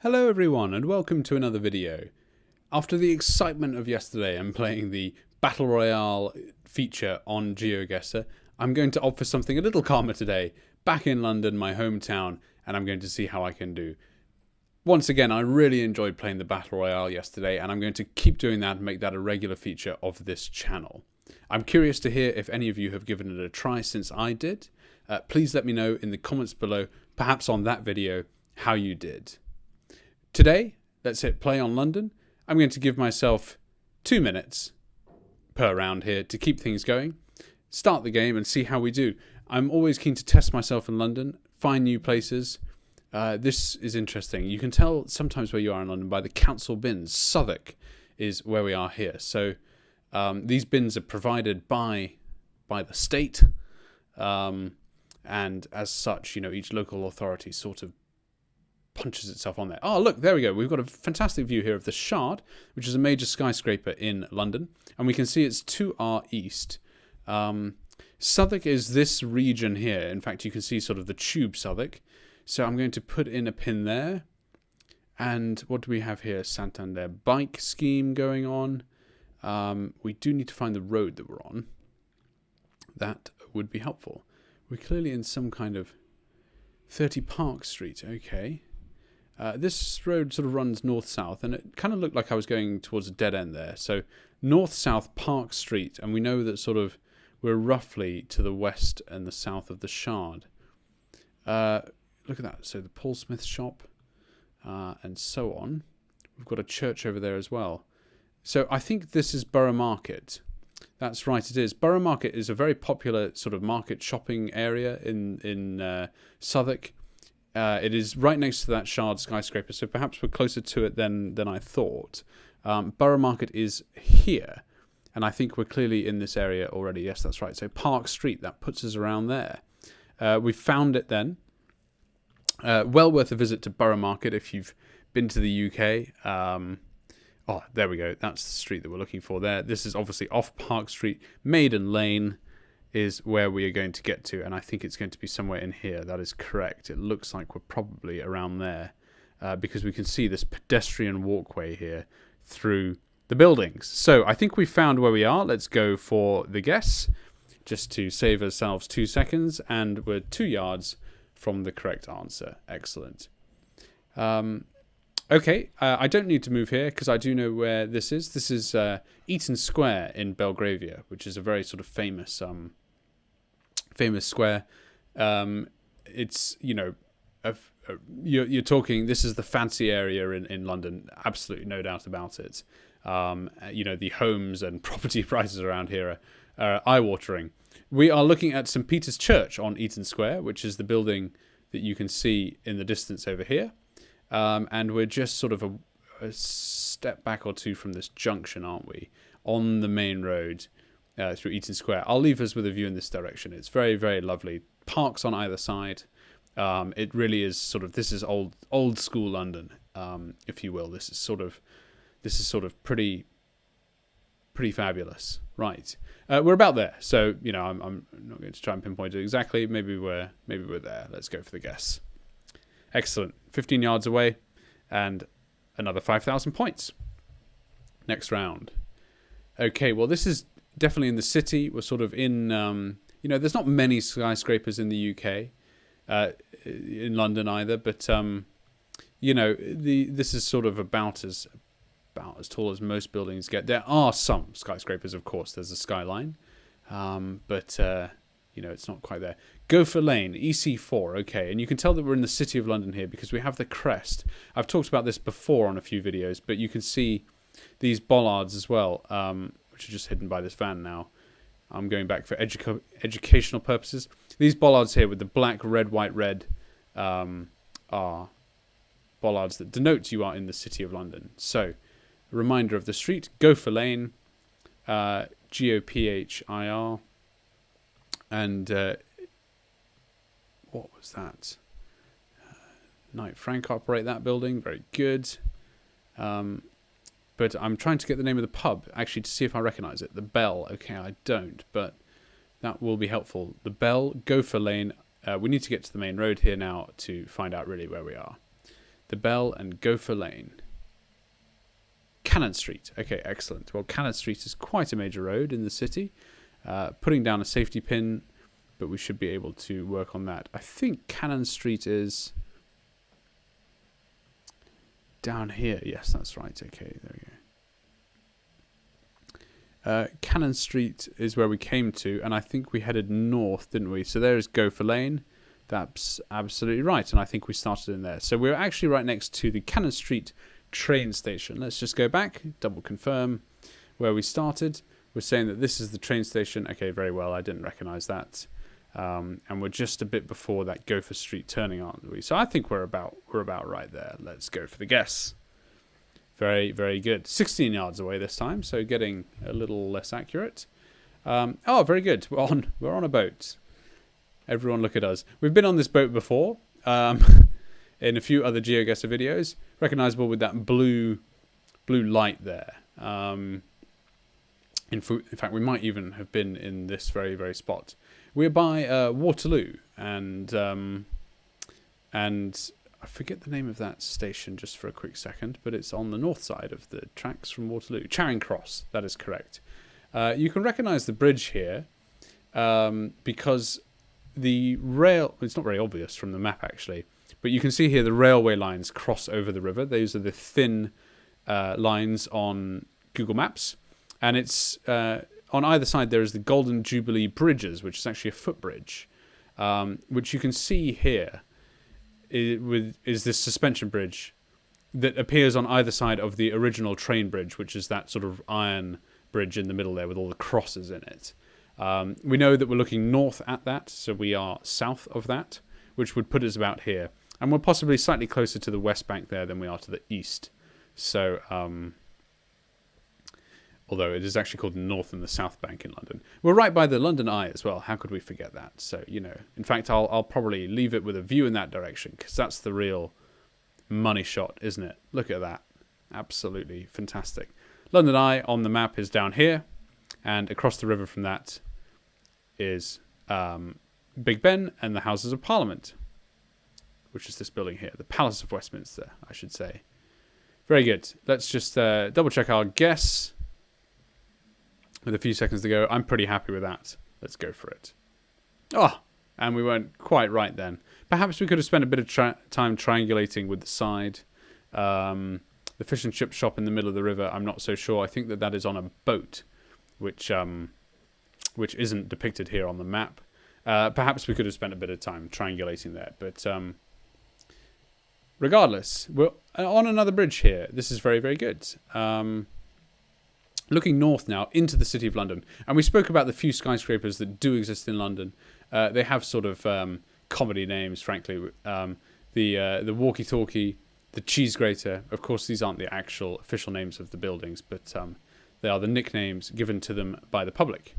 Hello everyone and welcome to another video. After the excitement of yesterday and playing the Battle Royale feature on GeoGuessr, I'm going to opt for something a little calmer today, back in London, my hometown, and I'm going to see how I can do. Once again, I really enjoyed playing the Battle Royale yesterday, and I'm going to keep doing that and make that a regular feature of this channel. I'm curious to hear if any of you have given it a try since I did. Please let me know in the comments below, perhaps on that video, how you did. Today, let's hit play on London. I'm going to give myself 2 minutes per round here to keep things going, start the game and see how we do. I'm always keen to test myself in London, find new places. This is interesting. You can tell sometimes where you are in London by the council bins. Southwark is where we are here. So these bins are provided by the state, and as such, you know, each local authority sort of punches itself on there. Oh, look, there we go. We've got a fantastic view here of the Shard, which is a major skyscraper in London, and we can see it's to our east. Southwark is this region here. In fact, you can see sort of the tube Southwark. So I'm going to put in a pin there. And what do we have here? Santander bike scheme going on. We do need to find the road that we're on. That would be helpful. We're clearly in some kind of 30 Park Street. Okay. This road sort of runs north-south, and it kind of looked like I was going towards a dead end there. So north-south Park Street, and we know that sort of we're roughly to the west and the south of the Shard. Look at that. So the Paul Smith shop, and so on. We've got a church over there as well. So I think this is Borough Market. That's right, it is. Borough Market is a very popular sort of market shopping area in Southwark. It is right next to that Shard skyscraper, so perhaps we're closer to it than I thought. Borough Market is here, and I think we're clearly in this area already. Yes, that's right. So Park Street, that puts us around there. We found it then. Well worth a visit to Borough Market if you've been to the UK. Oh, there we go. That's the street that we're looking for there. This is obviously off Park Street. Maiden Lane is where we are going to get to, and I think it's going to be somewhere in here. That is correct. It looks like we're probably around there because we can see this pedestrian walkway here through the buildings. So I think we found where we are. Let's go for the guess just to save ourselves 2 seconds, and we're 2 yards from the correct answer. Excellent. Okay, I don't need to move here because I do know where this is. This is Eaton Square in Belgravia, which is a very sort of famous square. It's, you know, you're talking, this is the fancy area in London, absolutely no doubt about it. You know, the homes and property prices around here are eye-watering. We are looking at St. Peter's Church on Eaton Square, which is the building that you can see in the distance over here. And we're just sort of a step back or two from this junction, aren't we? On the main road through Eaton Square. I'll leave us with a view in this direction. It's very, very lovely. Parks on either side. It really is sort of, this is old school London, if you will. This is sort of pretty fabulous. Right. We're about there. So, you know, I'm not going to try and pinpoint it exactly. Maybe we're there. Let's go for the guess. Excellent. 15 yards away and another 5,000 points. Next round. Okay, well, this is definitely in the city. We're sort of in, you know, there's not many skyscrapers in the UK, in London either, but, you know, this is sort of about as tall as most buildings get. There are some skyscrapers, of course. There's a skyline, but you know, it's not quite there. Gopher Lane, EC4, okay. And you can tell that we're in the city of London here because we have the crest. I've talked about this before on a few videos, but you can see these bollards as well, which are just hidden by this van now. I'm going back for educational purposes. These bollards here with the black, red, white, red are bollards that denote you are in the city of London. So, a reminder of the street, Gopher Lane, GOPHIR. And what was that? Knight Frank operate that building. Very good. But I'm trying to get the name of the pub, actually, to see if I recognise it. The Bell. Okay, I don't, but that will be helpful. The Bell, Gopher Lane. We need to get to the main road here now to find out really where we are. the Bell and Gopher Lane. Cannon Street. Okay, excellent. Well, Cannon Street is quite a major road in the city. Putting down a safety pin, but we should be able to work on that. I think Cannon Street is down here. Yes, that's right. Okay, there we go. Cannon Street is where we came to, and I think we headed north, didn't we? So there's Gopher Lane. That's absolutely right, and I think we started in there. So we're actually right next to the Cannon Street train station. Let's just go back, double confirm where we started. We're saying that this is the train station. Okay, very well. I didn't recognize that. And we're just a bit before that Gopher Street turning, aren't we? So I think we're about right there. Let's go for the guess. Very, very good. 16 yards away this time, so getting a little less accurate. Oh, very good. We're on a boat. Everyone look at us. We've been on this boat before. In a few other GeoGuessr videos, recognizable with that blue light there. In fact, we might even have been in this very, very spot. We're by Waterloo, and I forget the name of that station just for a quick second, but it's on the north side of the tracks from Waterloo. Charing Cross, that is correct. You can recognize the bridge here because the rail, it's not very obvious from the map actually, but you can see here the railway lines cross over the river. Those are the thin lines on Google Maps. And it's on either side there is the Golden Jubilee Bridges, which is actually a footbridge, which you can see here is this suspension bridge that appears on either side of the original train bridge, which is that sort of iron bridge in the middle there with all the crosses in it. We know that we're looking north at that, so we are south of that, which would put us about here. And we're possibly slightly closer to the west bank there than we are to the east. So, although it is actually called the North and the South Bank in London. We're right by the London Eye as well. How could we forget that? So, you know, in fact, I'll probably leave it with a view in that direction because that's the real money shot, isn't it? Look at that. Absolutely fantastic. London Eye on the map is down here, and across the river from that is Big Ben and the Houses of Parliament, which is this building here, the Palace of Westminster, I should say. Very good. Let's just double check our guess. With a few seconds to go, I'm pretty happy with that. Let's go for it. Oh, and we weren't quite right then. Perhaps we could have spent a bit of time triangulating with the side. The fish and chip shop in the middle of the river, I'm not so sure. I think that is on a boat, which isn't depicted here on the map. Perhaps we could have spent a bit of time triangulating there. But regardless, we're on another bridge here. This is very, very good. Looking north now into the City of London. And we spoke about the few skyscrapers that do exist in London. They have sort of comedy names, frankly. The walkie-talkie, the cheese grater. Of course, these aren't the actual official names of the buildings, but they are the nicknames given to them by the public.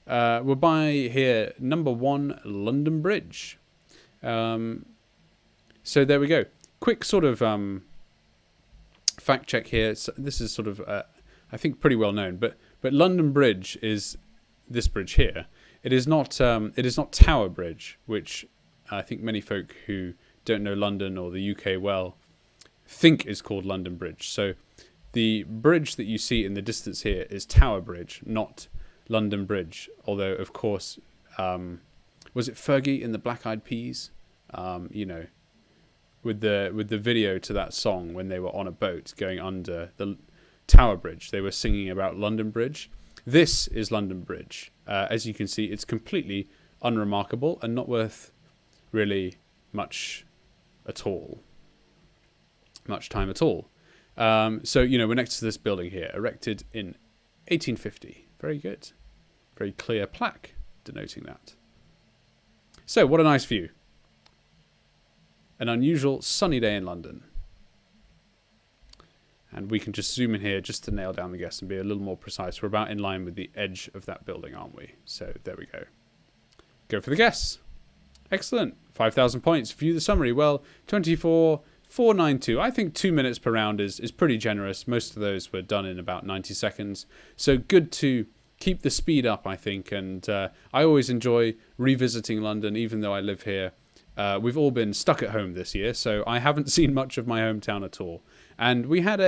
We're by here, number 1 London Bridge. So there we go. Quick sort of fact check here. So this is sort of... I think pretty well known, but London Bridge is this bridge here. It is not Tower Bridge, which I think many folk who don't know London or the UK well think is called London Bridge. So the bridge that you see in the distance here is Tower Bridge, not London Bridge. Although, of course, was it Fergie in the Black Eyed Peas? You know, with the video to that song when they were on a boat going under the Tower Bridge, they were singing about London Bridge. This is London Bridge. As you can see, it's completely unremarkable and not worth really much time at all. So, you know, we're next to this building here, erected in 1850. Very good. Very clear plaque denoting that. So, what a nice view. An unusual sunny day in London. And we can just zoom in here just to nail down the guess and be a little more precise. We're about in line with the edge of that building, aren't we? So there we go. Go for the guess. Excellent. 5,000 points. View the summary. Well, 24,492. I think 2 minutes per round is pretty generous. Most of those were done in about 90 seconds. So good to keep the speed up, I think. And I always enjoy revisiting London, even though I live here. We've all been stuck at home this year, so I haven't seen much of my hometown at all. And we had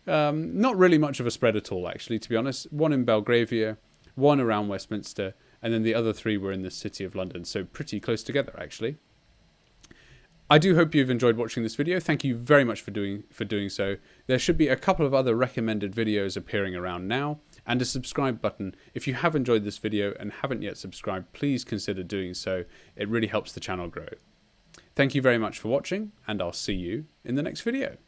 not really much of a spread at all, actually, to be honest. One in Belgravia, one around Westminster, and then the other 3 were in the city of London, so pretty close together, actually. I do hope you've enjoyed watching this video. Thank you very much for doing so. There should be a couple of other recommended videos appearing around now, and a subscribe button. If you have enjoyed this video and haven't yet subscribed, please consider doing so. It really helps the channel grow. Thank you very much for watching, and I'll see you in the next video.